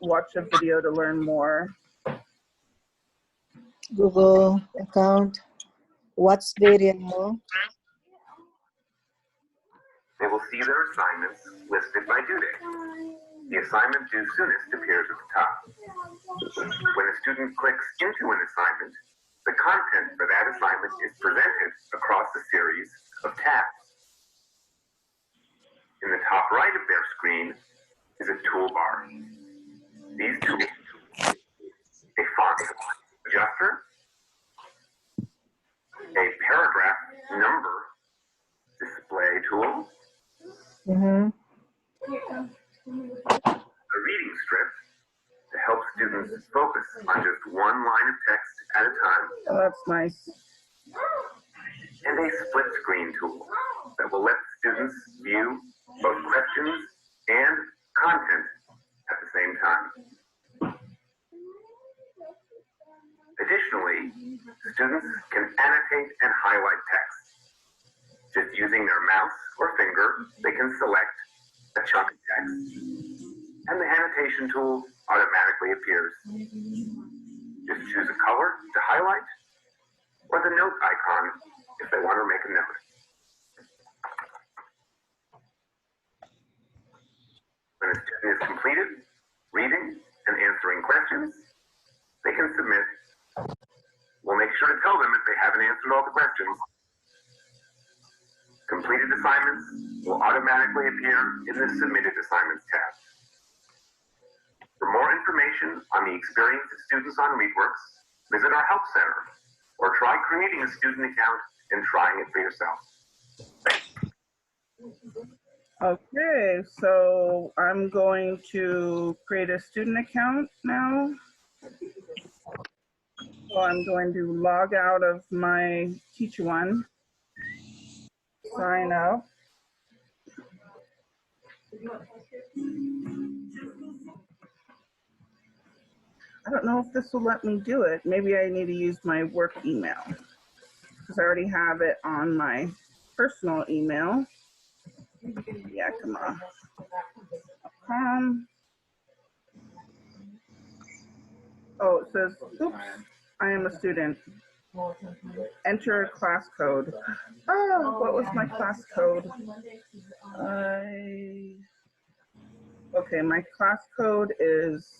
watch a video to learn more. Google account, watch video. They will see their assignments listed by due date. The assignment due soonest appears at the top. When a student clicks into an assignment, the content for that assignment is presented across a series of tabs. In the top right of their screen is a toolbar. These tools include a font adjuster, a paragraph number display tool, a reading strip to help students focus on just one line of text at a time. Oh, that's nice. And a split screen tool that will let students view both questions and content at the same time. Additionally, students can annotate and highlight text. Just using their mouse or finger, they can select a chunk of text, and the annotation tool automatically appears. Just choose a color to highlight, or the note icon if they want to make a note. When a student is completed reading and answering questions, they can submit. We'll make sure to tell them if they haven't answered all the questions. Completed assignments will automatically appear in the Submitted Assignments tab. For more information on the experience of students on ReadWorks, visit our Help Center or try creating a student account and trying it for yourself. Okay, so I'm going to create a student account now. So I'm going to log out of my Teacher One, sign up. I don't know if this will let me do it. Maybe I need to use my work email because I already have it on my personal email. Yakima.com. Oh, it says, oops, I am a student. Enter class code. Oh, what was my class code? Okay, my class code is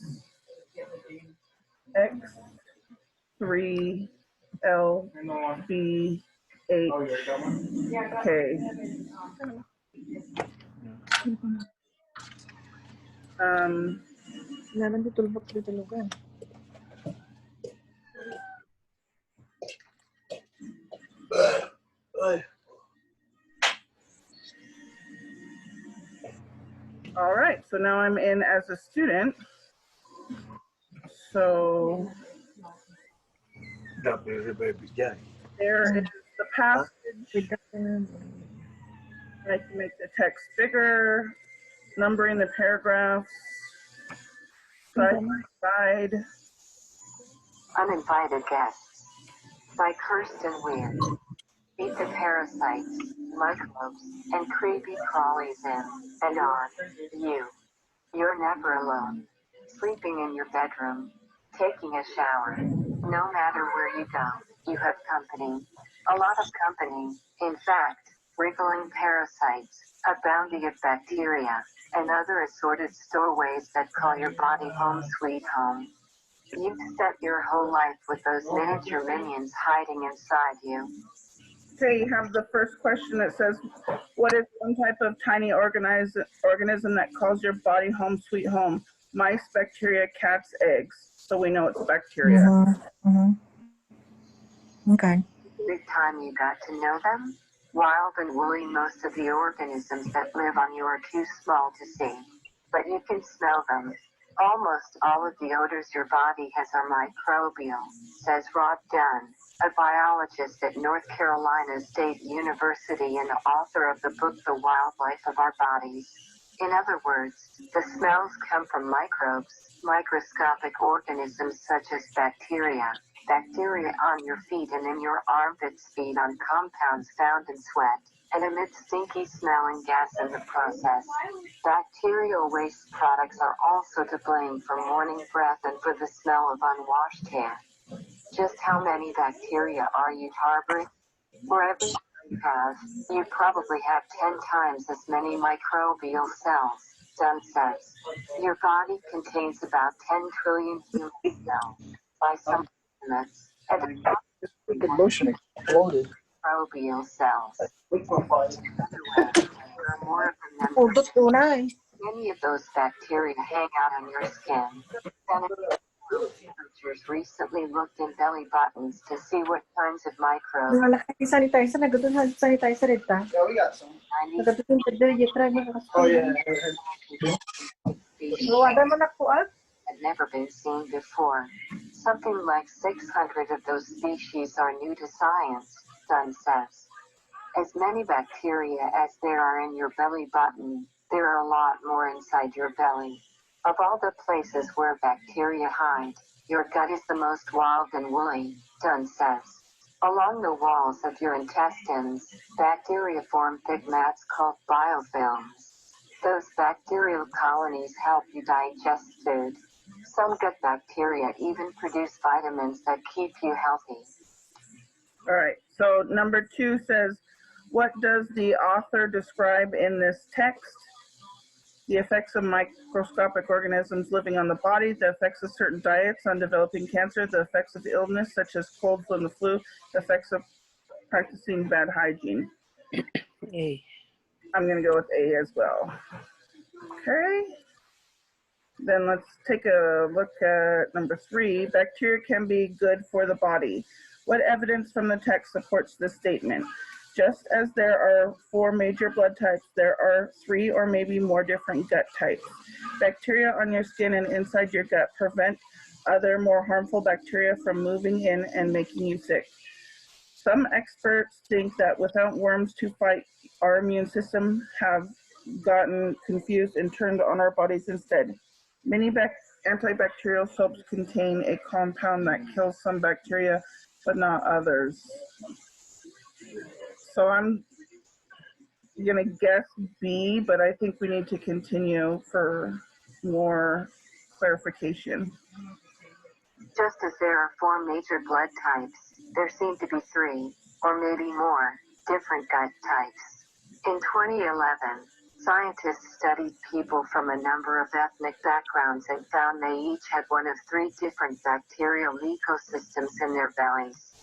X3LB8K. All right, so now I'm in as a student. So there is the passage. I can make the text bigger, numbering the paragraphs, side by side. Uninvited guests by Kirsten Weir. Meet the parasites, microbes, and creepy crawlies in and on you. You're never alone. Sleeping in your bedroom, taking a shower. No matter where you go, you have company. A lot of company. In fact, wriggling parasites, a bounty of bacteria, and other assorted stowaways that call your body home sweet home. You've set your whole life with those miniature minions hiding inside you. Okay, you have the first question that says, what is one type of tiny organism that calls your body home sweet home? Mice, bacteria, cats, eggs. So we know it's bacteria. Okay. Big time you got to know them? Wild and woolly, most of the organisms that live on you are too small to see. But you can smell them. Almost all of the odors your body has are microbial, says Rob Dunn, a biologist at North Carolina State University and author of the book The Wildlife of Our Bodies. In other words, the smells come from microbes, microscopic organisms such as bacteria. Bacteria on your feet and in your armpits feed on compounds found in sweat. and emits stinky smelling gas in the process. Bacterial waste products are also to blame for morning breath and for the smell of unwashed hair. Just how many bacteria are you harboring? For every you have, you probably have 10 times as many microbial cells, Dunn says. Your body contains about 10 trillion human cells, by some estimates, and The motion exploded. microbial cells. In other words, there are more of them than Udot tunay. many of those bacteria hang out on your skin. Researchers recently looked in belly buttons to see what kinds of microbes Wala kay sanitizer, nagdun sa sanitizer ita. Yeah, we got some. Nagdun sa dili try mo Oh yeah. species Wala mo na po had never been seen before. Something like 600 of those species are new to science, Dunn says. As many bacteria as there are in your belly button, there are a lot more inside your belly. Of all the places where bacteria hide, your gut is the most wild and woolly, Dunn says. Along the walls of your intestines, bacteria form thick mats called biofilms. Those bacterial colonies help you digest food. Some gut bacteria even produce vitamins that keep you healthy. All right, so number 2 says, what does the author describe in this text? The effects of microscopic organisms living on the body, the effects of certain diets on developing cancer, the effects of illness such as cold, flu, and the flu, the effects of practicing bad hygiene. A. I'm going to go with A as well. Okay. Then let's take a look at number 3. Bacteria can be good for the body. What evidence from the text supports this statement? Just as there are 4 major blood types, there are 3 or maybe more different gut types. Bacteria on your skin and inside your gut prevent other more harmful bacteria from moving in and making you sick. Some experts think that without worms to fight, our immune system have gotten confused and turned on our bodies instead. Many antibacterial soaps contain a compound that kills some bacteria, but not others. So I'm gonna guess B, but I think we need to continue for more clarification. Just as there are 4 major blood types, there seem to be 3, or maybe more, different gut types. In 2011, scientists studied people from a number of ethnic backgrounds and found they each had one of 3 different bacterial ecosystems in their bellies.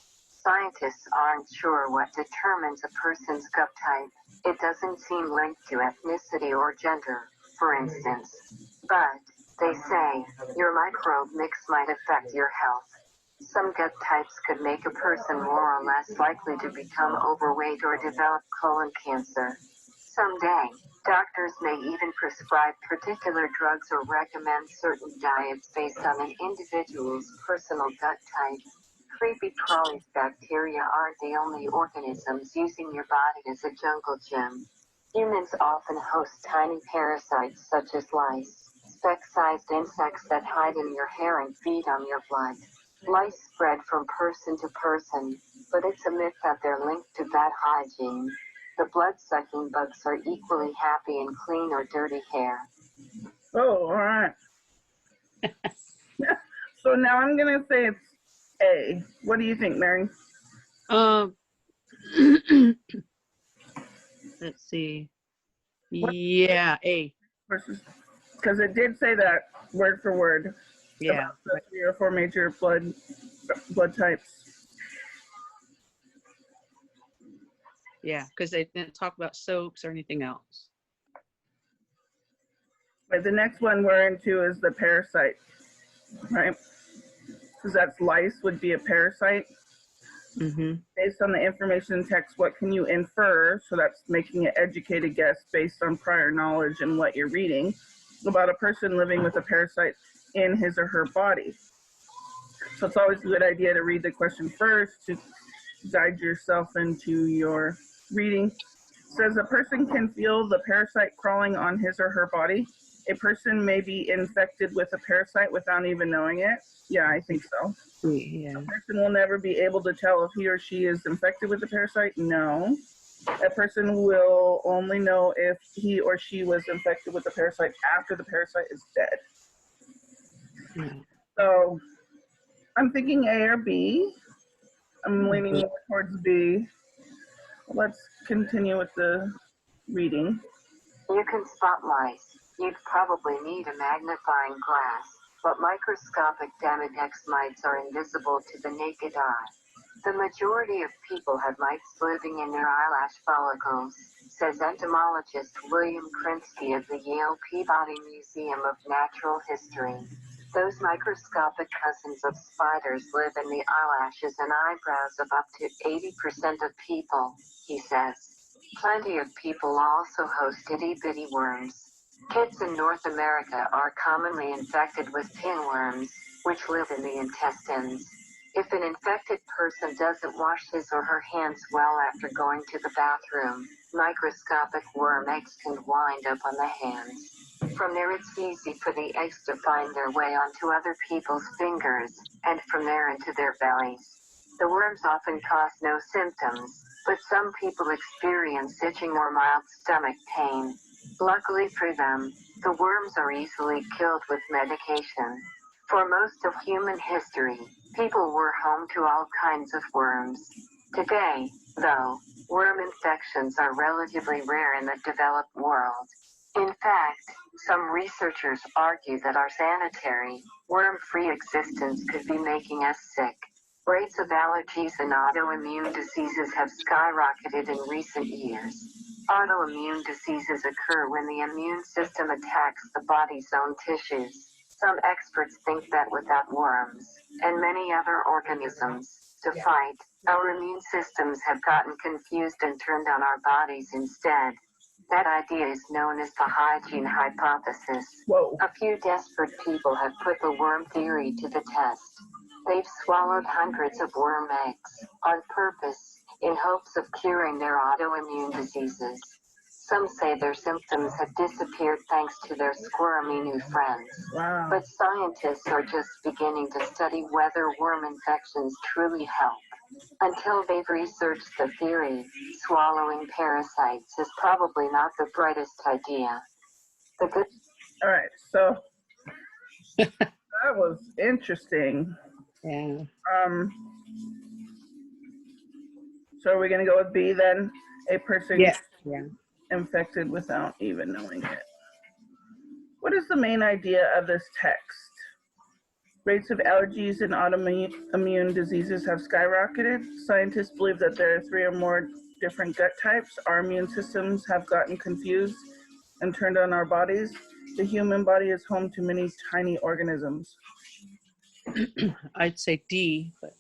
Scientists aren't sure what determines a person's gut type. It doesn't seem linked to ethnicity or gender, for instance. But, they say, your microbe mix might affect your health. Some gut types could make a person more or less likely to become overweight or develop colon cancer. Someday, doctors may even prescribe particular drugs or recommend certain diets based on an individual's personal gut type. Creepy crawly bacteria aren't the only organisms using your body as a jungle gym. Humans often host tiny parasites such as lice, speck-sized insects that hide in your hair and feed on your blood. Lice spread from person to person, but it's a myth that they're linked to bad hygiene. The blood-sucking bugs are equally happy in clean or dirty hair. Oh, all right. So now I'm gonna say it's A. What do you think, Mary? Let's see. Yeah, A. Versus, because it did say that word for word. Yeah. About the 3 or 4 major blood types. Yeah, because they didn't talk about soaps or anything else. But the next one we're into is the parasite, right? Because that's lice would be a parasite. Mm-hmm. Based on the information in text, what can you infer? So that's making an educated guess based on prior knowledge and what you're reading about a person living with a parasite in his or her body. So it's always a good idea to read the question first to guide yourself into your reading. It says a person can feel the parasite crawling on his or her body. A person may be infected with a parasite without even knowing it. Yeah, I think so. Yeah. A person will never be able to tell if he or she is infected with the parasite. No. A person will only know if he or she was infected with the parasite after the parasite is dead. Yeah. So I'm thinking A or B. I'm leaning more towards B. Let's continue with the reading. You can spot lice. You'd probably need a magnifying glass, but microscopic Depoe-ike mites are invisible to the naked eye. The majority of people have mites living in their eyelash follicles, says entomologist William Krinsky of the Yale Peabody Museum of Natural History. Those microscopic cousins of spiders live in the eyelashes and eyebrows of up to 80% of people, he says. Plenty of people also host itty-bitty worms. Kids in North America are commonly infected with pinworms, which live in the intestines. If an infected person doesn't wash his or her hands well after going to the bathroom, microscopic worm eggs can wind up on the hands. From there it's easy for the eggs to find their way onto other people's fingers, and from there into their bellies. The worms often cause no symptoms, but some people experience itching or mild stomach pain. Luckily for them, the worms are easily killed with medication. For most of human history, people were home to all kinds of worms. Today, though, worm infections are relatively rare in the developed world. In fact, some researchers argue that our sanitary, worm-free existence could be making us sick. Rates of allergies and autoimmune diseases have skyrocketed in recent years. Autoimmune diseases occur when the immune system attacks the body's own tissues. Some experts think that without worms, and many other organisms, to fight, our immune systems have gotten confused and turned on our bodies instead. That idea is known as the hygiene hypothesis. Whoa. A few desperate people have put the worm theory to the test. They've swallowed hundreds of worm eggs, on purpose, in hopes of curing their autoimmune diseases. Some say their symptoms have disappeared thanks to their squirmy new friends. Wow. But scientists are just beginning to study whether worm infections truly help. Until they've researched the theory, swallowing parasites is probably not the brightest idea. The good. All right, so that was interesting. Yeah. So are we gonna go with B then? A person Yeah. Yeah. infected without even knowing it. What is the main idea of this text? Rates of allergies and autoimmune diseases have skyrocketed. Scientists believe that there are 3 or more different gut types. Our immune systems have gotten confused and turned on our bodies. The human body is home to many tiny organisms. I'd say D, but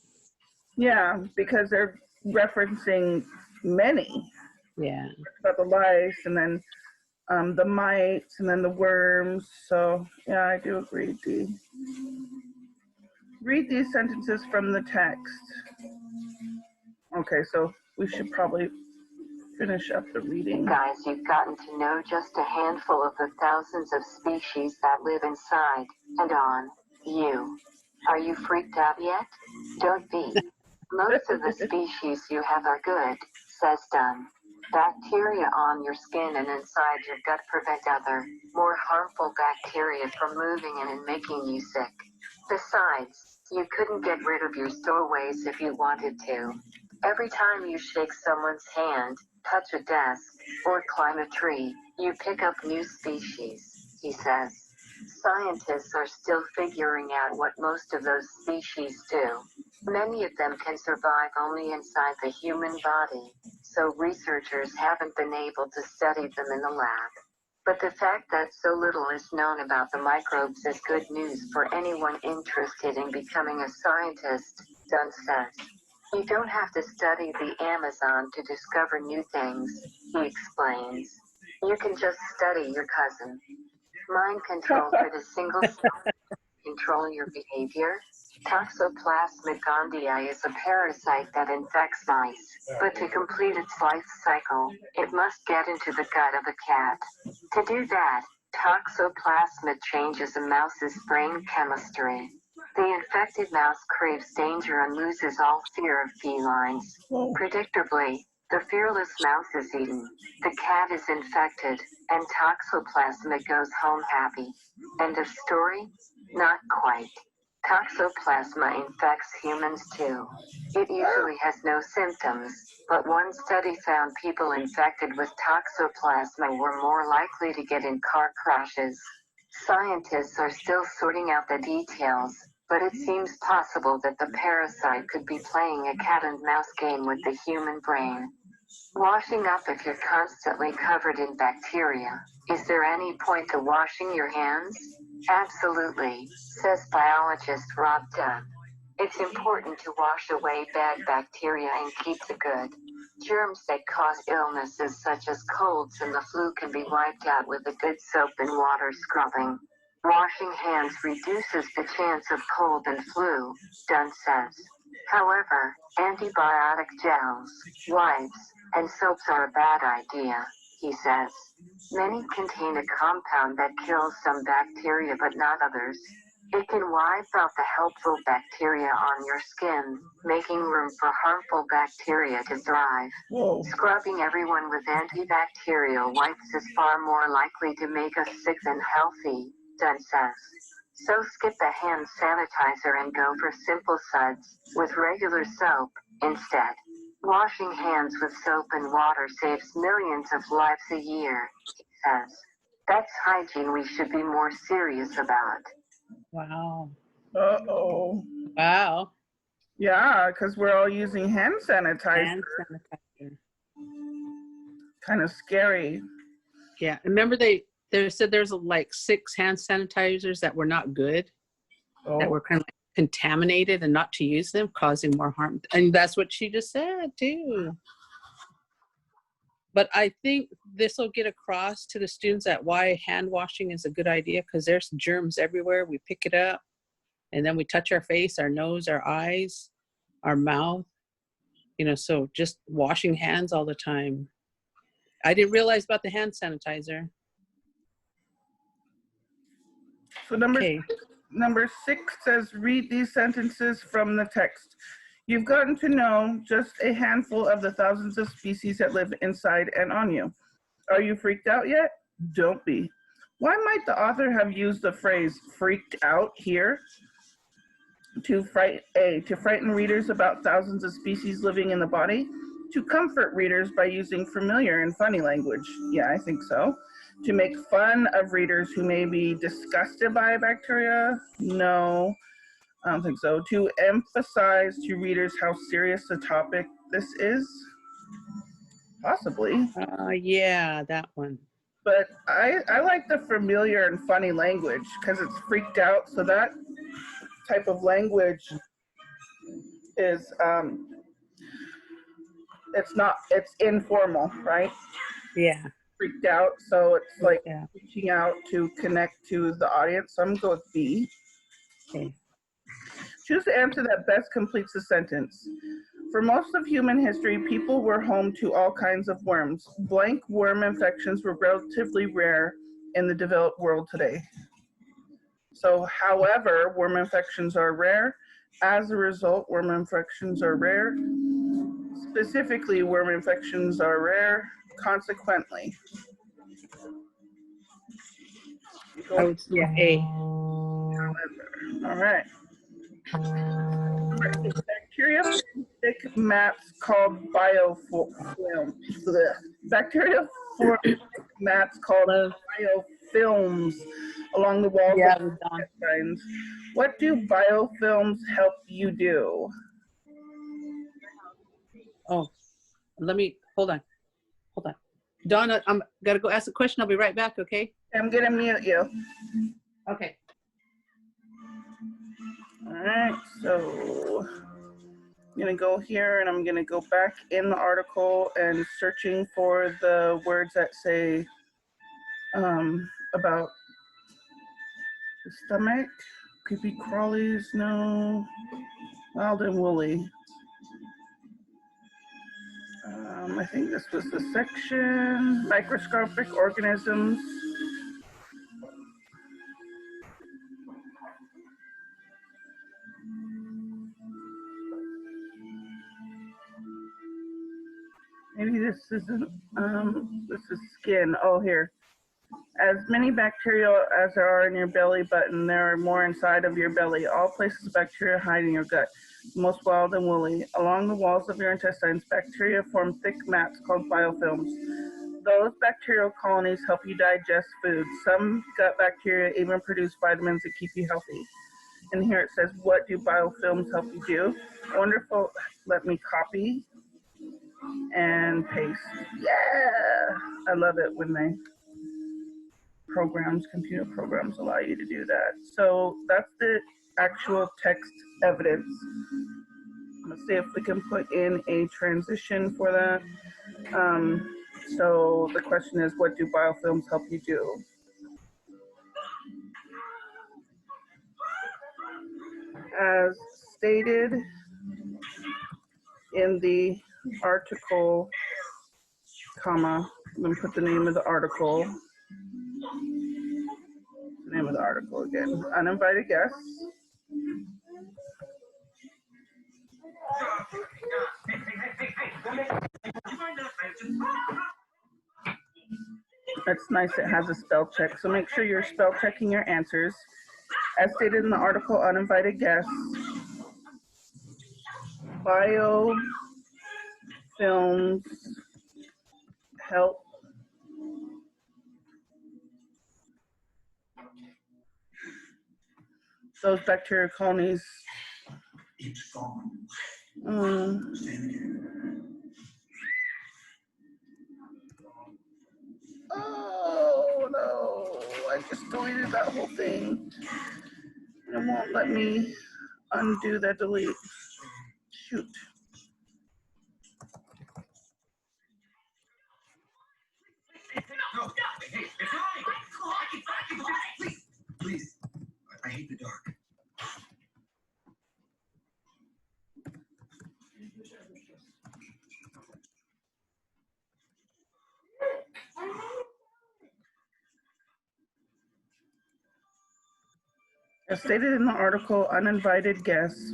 Yeah, because they're referencing many. yeah. About the lice and then the mites and then the worms. So yeah, I do agree, D. Read these sentences from the text. Okay, so we should probably finish up the reading. Guys, you've gotten to know just a handful of the thousands of species that live inside and on you. Are you freaked out yet? Don't be. Most of the species you have are good, says Dunn. Bacteria on your skin and inside your gut prevent other, more harmful bacteria from moving in and making you sick. Besides, you couldn't get rid of your stowaways if you wanted to. Every time you shake someone's hand, touch a desk, or climb a tree, you pick up new species, he says. Scientists are still figuring out what most of those species do. Many of them can survive only inside the human body, so researchers haven't been able to study them in the lab. But the fact that so little is known about the microbes is good news for anyone interested in becoming a scientist, Dunn says. You don't have to study the Amazon to discover new things, he explains. You can just study your cousin. Mind control for the single cell control your behavior. Toxoplasma gondii is a parasite that infects mice, but to complete its life cycle, it must get into the gut of a cat. To do that, toxoplasma changes a mouse's brain chemistry. The infected mouse craves danger and loses all fear of felines. Predictably, The fearless mouse is eaten, the cat is infected, and toxoplasma goes home happy. End of story? Not quite. Toxoplasma infects humans too. It usually has no symptoms, but one study found people infected with toxoplasma were more likely to get in car crashes. Scientists are still sorting out the details, but it seems possible that the parasite could be playing a cat and mouse game with the human brain. Washing up if you're constantly covered in bacteria. Is there any point to washing your hands? Absolutely, says biologist Rob Dunn. It's important to wash away bad bacteria and keep the good. Germs that cause illnesses such as colds and the flu can be wiped out with a good soap and water scrubbing. Washing hands reduces the chance of cold and flu, Dunn says. However, antibiotic gels, wipes, and soaps are a bad idea, he says. Many contain a compound that kills some bacteria but not others. It can wipe out the helpful bacteria on your skin, making room for harmful bacteria to thrive. Whoa. Scrubbing everyone with antibacterial wipes is far more likely to make us sick than healthy, Dunn says. So skip the hand sanitizer and go for simple suds, with regular soap, instead. Washing hands with soap and water saves millions of lives a year, he says. That's hygiene we should be more serious about. Wow. Uh-oh. Wow. Yeah, because we're all using hand sanitizer. Hand sanitizer. Kind of scary. Yeah. Remember they said there's like 6 hand sanitizers that were not good, that Oh, were kind of like contaminated and not to use them, causing more harm. And that's what she just said too. But I think this will get across to the students that why hand washing is a good idea, because there's germs everywhere. We pick it up and then we touch our face, our nose, our eyes, our mouth, so just washing hands all the time. I didn't realize about the hand sanitizer. so Okay. number 6 says, read these sentences from the text. You've gotten to know just a handful of the thousands of species that live inside and on you. Are you freaked out yet? Don't be. Why might the author have used the phrase freaked out here? To frighten readers about thousands of species living in the body. To comfort readers by using familiar and funny language. Yeah, I think so. To make fun of readers who may be disgusted by bacteria. No, I don't think so. To emphasize to readers how serious a topic this is. Possibly. Yeah, that one. But I like the familiar and funny language because it's freaked out. So that type of language is it's informal, right? Yeah. Freaked out, so it's like Yeah. reaching out to connect to the audience. So I'm gonna go with B. Okay. Choose the answer that best completes the sentence. For most of human history, people were home to all kinds of worms. Blank worm infections were relatively rare in the developed world today. So, however, worm infections are rare. As a result, worm infections are rare. Specifically, worm infections are rare. Consequently. I would, yeah, A. All right. Bacteria-thick mats called biofilm. Bacteria-form mats called biofilms along the walls Yeah, of we're done. intestines. What do biofilms help you do? Oh, hold on. Donna, I'm gotta go ask a question. I'll be right back, okay? I'm gonna mute you. Okay. All right, so I'm gonna go here and I'm gonna go back in the article and searching for the words that say about the stomach. Creepy crawlies, no. Wild and woolly. I think this was the section. Microscopic organisms. Maybe this isn't, this is skin. Oh, here. As many bacteria as there are in your belly button, there are more inside of your belly. All places bacteria hide in your gut, most wild and woolly. Along the walls of your intestines, bacteria form thick mats called biofilms. Those bacterial colonies help you digest food. Some gut bacteria even produce vitamins that keep you healthy. And here it says, what do biofilms help you do? Wonderful. Let me copy and paste. Yeah! I love it when they computer programs allow you to do that. So that's the actual text evidence. Let's see if we can put in a transition for that. So the question is, what do biofilms help you do? As stated in the article, comma, I'm going to put the name of the article. The name of the article again, Uninvited Guests. It's nice it has a spell check, so make sure you're spell checking your answers. As stated in the article, Uninvited Guests, biofilms help those bacteria colonies. Oh no, I just deleted that whole thing. It won't let me undo that delete. Shoot. Please, I hate the dark. As stated in the article, Uninvited Guests,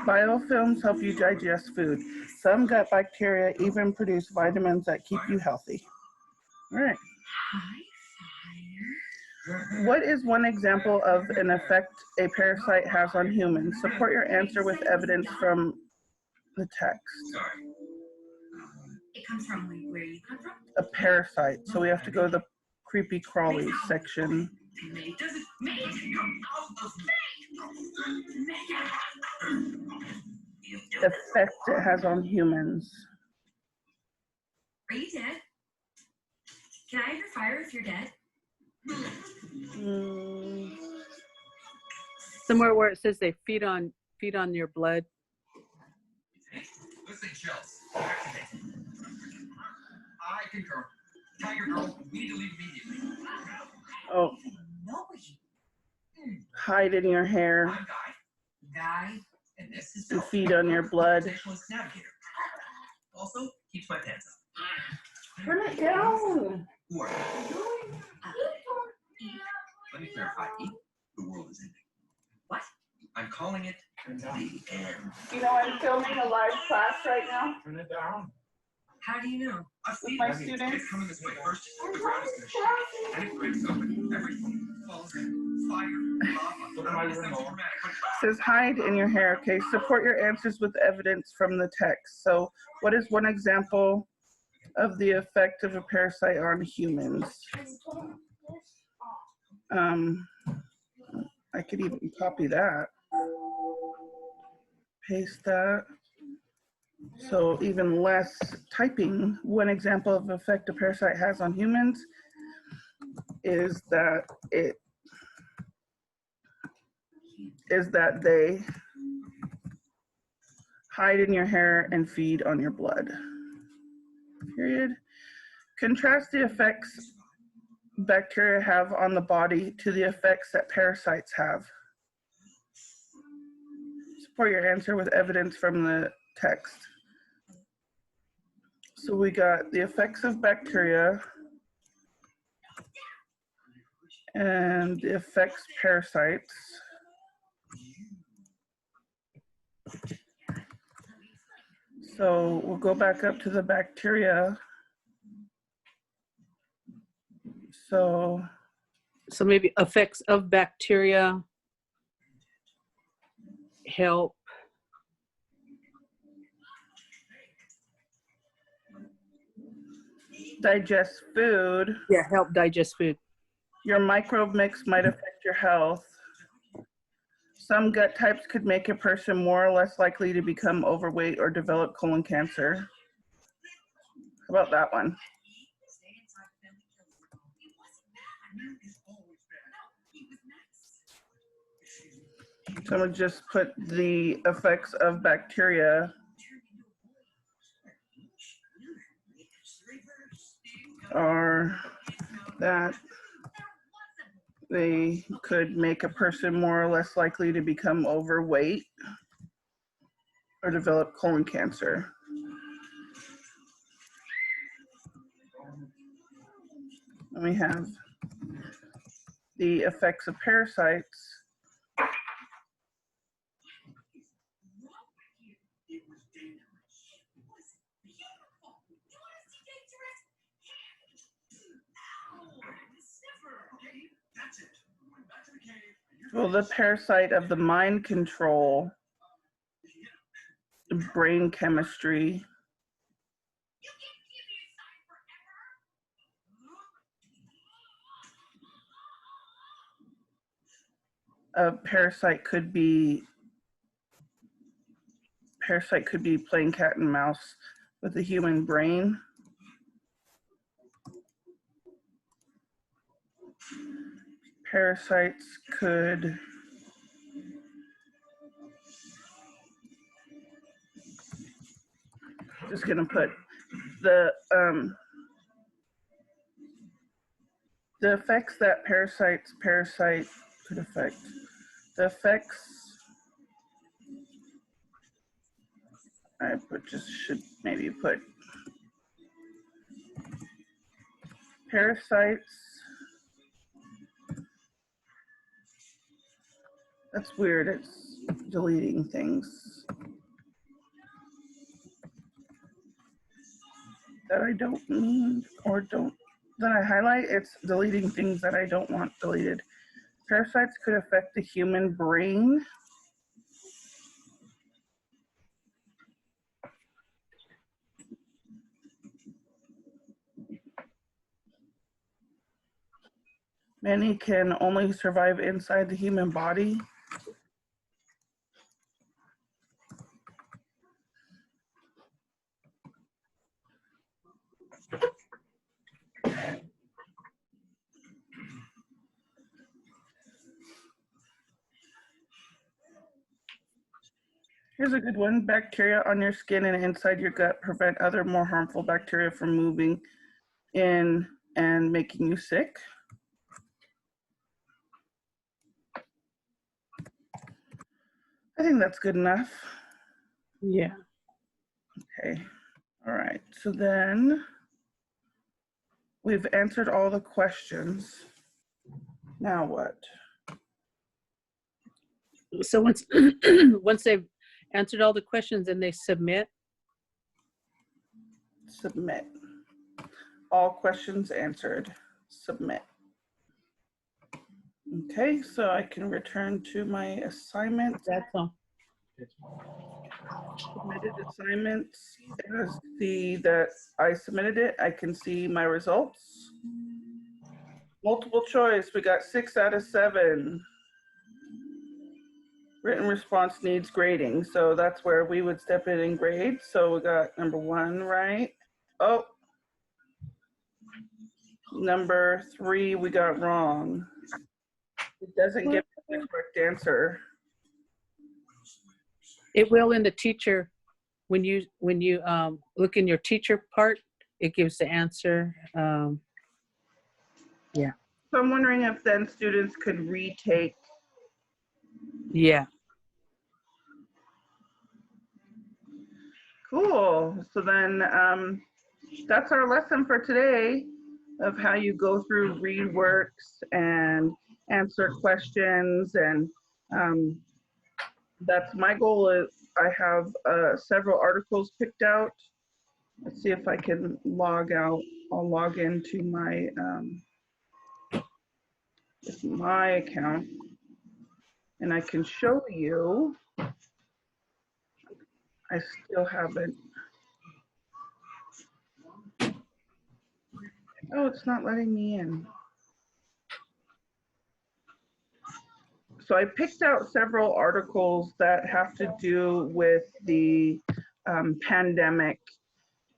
biofilms help you digest food. Some gut bacteria even produce vitamins that keep you healthy. All right. What is one example of an effect a parasite has on humans? Support your answer with evidence from the text. It comes from where you come from? A parasite. So we have to go to the creepy crawly section. Effect it has on humans. Are you dead? Can I have your fire if you're dead? Somewhere where it says they feed on your blood. Listen, Chels. I concur. Tiger Girl, we need to leave immediately. Oh. Hide in your hair. I'm Guy. And this is You feed on your blood. Specialist navigator. Also, keeps my pants up. Turn it down. Who are you? Let me clarify. The world is ending. What? I'm calling it the end. You know, I'm filming a live class right now. Turn it down. How do you know? I've seen My it. students. It's coming this way. First, the ground is going to shake. And it breaks open. Everything falls in. Fire, lava. I don't mean to sound too dramatic, but Says hide in your hair. Okay, support your answers with evidence from the text. So what is one example of the effect of a parasite on humans? I could even copy that. Paste that. So even less typing. One example of effect a parasite has on humans is that they hide in your hair and feed on your blood. Period. Contrast the effects bacteria have on the body to the effects that parasites have. Support your answer with evidence from the text. So we got the effects of bacteria and the effects parasites. So we'll go back up to the bacteria. So maybe effects of bacteria help. digest food. Yeah, help digest food. Your microbe mix might affect your health. Some gut types could make a person more or less likely to become overweight or develop colon cancer. How about that one? So I'm going to just put the effects of bacteria. Are that they could make a person more or less likely to become overweight or develop colon cancer. And we have the effects of parasites. Well, the parasite of the mind control, the brain chemistry, a parasite could be playing cat and mouse with the human brain. Parasites could just gonna put the effects that parasite could affect. The effects I should maybe put parasites. That's weird, it's deleting things that I don't need or that I highlight. It's deleting things that I don't want deleted. Parasites could affect the human brain. Many can only survive inside the human body. Here's a good one. Bacteria on your skin and inside your gut prevent other more harmful bacteria from moving in and making you sick. I think that's good enough. Yeah. Okay. All right. So then we've answered all the questions. Now what? So once once they've answered all the questions, then they submit. Submit. All questions answered. Submit. Okay, so I can return to my assignment. That's all. Submitted assignments. And see that I submitted it. I can see my results. Multiple choice. We got 6 out of 7. Written response needs grading. So that's where we would step in and grade. So we got number 1 right. Oh, number 3 we got wrong. It doesn't give the correct answer. It will in the teacher, when you look in your teacher part, it gives the answer. Yeah. So I'm wondering if then students could retake. Yeah. Cool. So then that's our lesson for today of how you go through read works and answer questions and that's my goal. Is I have several articles picked out. Let's see if I can log out. I'll log into my account, and I can show you. I still haven't. Oh, it's not letting me in. So I picked out several articles that have to do with the pandemic.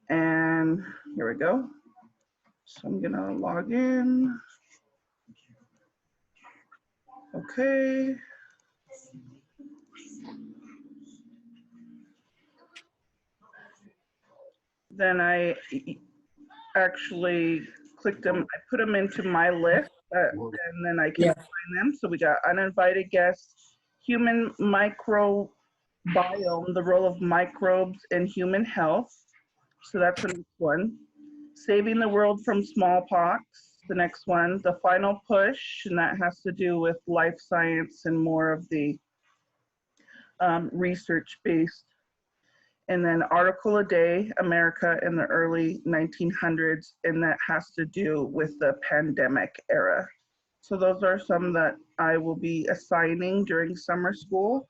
And here we go. So I'm gonna log in. Okay. Then I actually clicked them, I put them into my list, and then I can find them. So we got uninvited guests, human microbiome, the role of microbes in human health. So that's the next one. Saving the world from smallpox, the next one. The final push, and that has to do with life science and more of the research-based. And then article a day, America in the early 1900s, and that has to do with the pandemic era. So those are some that I will be assigning during summer school.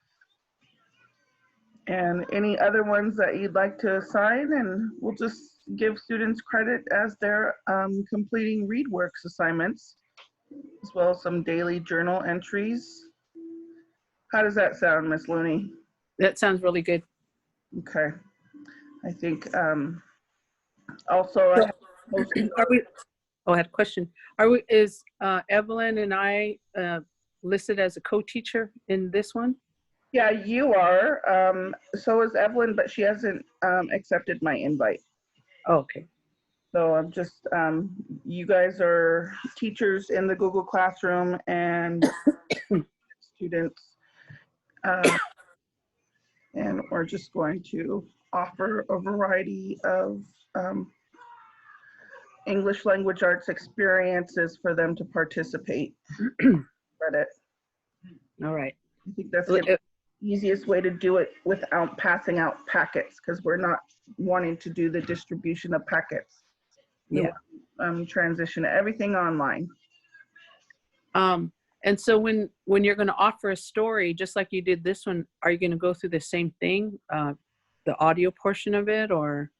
And any other ones that you'd like to assign, and we'll just give students credit as they're completing ReadWorks assignments, as well as some daily journal entries. How does that sound, Miss Looney? That sounds really good. Okay. I think also I have posted. Are we? Oh, I had a question. Is Evelyn and I listed as a co-teacher in this one? Yeah, you are. So is Evelyn, but she hasn't accepted my invite. Oh, okay. So I'm just, you guys are teachers in the Google Classroom and students. And we're just going to offer a variety of English language arts experiences for them to participate. Credit. All right. I think that's the easiest way to do it without passing out packets, because we're not wanting to do the distribution of packets. Yeah. Transition everything online. And so when you're going to offer a story, just like you did this one, are you going to go through the same thing, the audio portion of it, or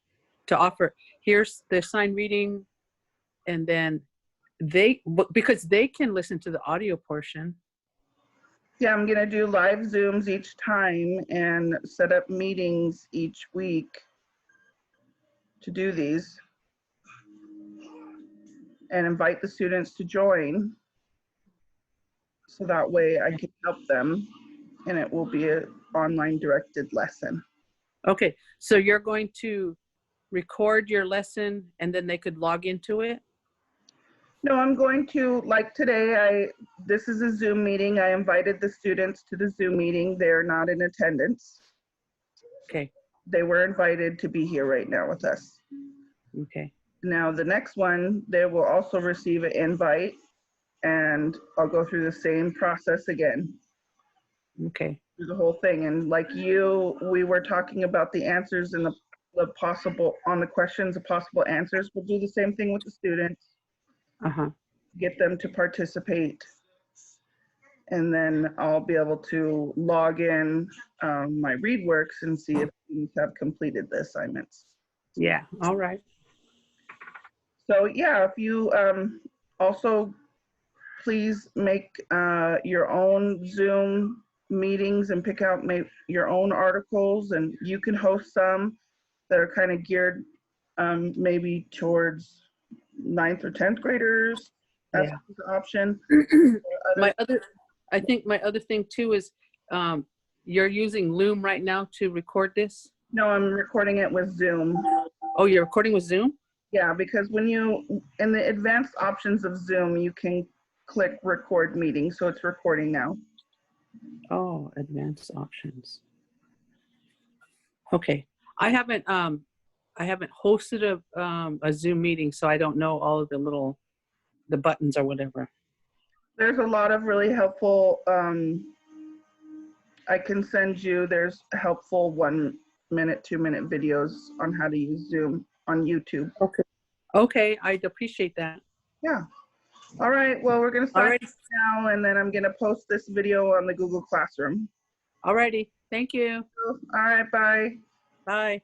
to offer, here's the assigned reading, and then because they can listen to the audio portion. Yeah, I'm going to do live Zooms each time and set up meetings each week to do these and invite the students to join. So that way I can help them, and it will be an online directed lesson. Okay, so you're going to record your lesson and then they could log into it? No, I'm going to, like today, this is a Zoom meeting. I invited the students to the Zoom meeting. They're not in attendance. Okay. They were invited to be here right now with us. Okay. Now the next one, they will also receive an invite, and I'll go through the same process again. Okay. Through the whole thing. And like you, we were talking about the answers and the possible, on the questions, the possible answers. We'll do the same thing with the students. Get them to participate, and then I'll be able to log in my ReadWorks and see if students have completed the assignments. Yeah, all right. So yeah, if you also please make your own Zoom meetings and pick out your own articles, and you can host some that are kind of geared maybe towards 9th or 10th graders. That's the option. I think my other thing too is you're using Loom right now to record this? No, I'm recording it with Zoom. Oh, you're recording with Zoom? Yeah, because when in the advanced options of Zoom, you can click record meeting, so it's recording now. Oh, advanced options. Okay, I haven't hosted a Zoom meeting, so I don't know all of the buttons or whatever. There's a lot of really helpful I can send you, there's helpful 1 minute, 2 minute videos on how to use Zoom on YouTube. Okay. Okay, I'd appreciate that. Yeah. All right, well, we're gonna sign Alrighty. now, and then I'm gonna post this video on the Google Classroom. Alrighty. Thank you. All right, bye. Bye.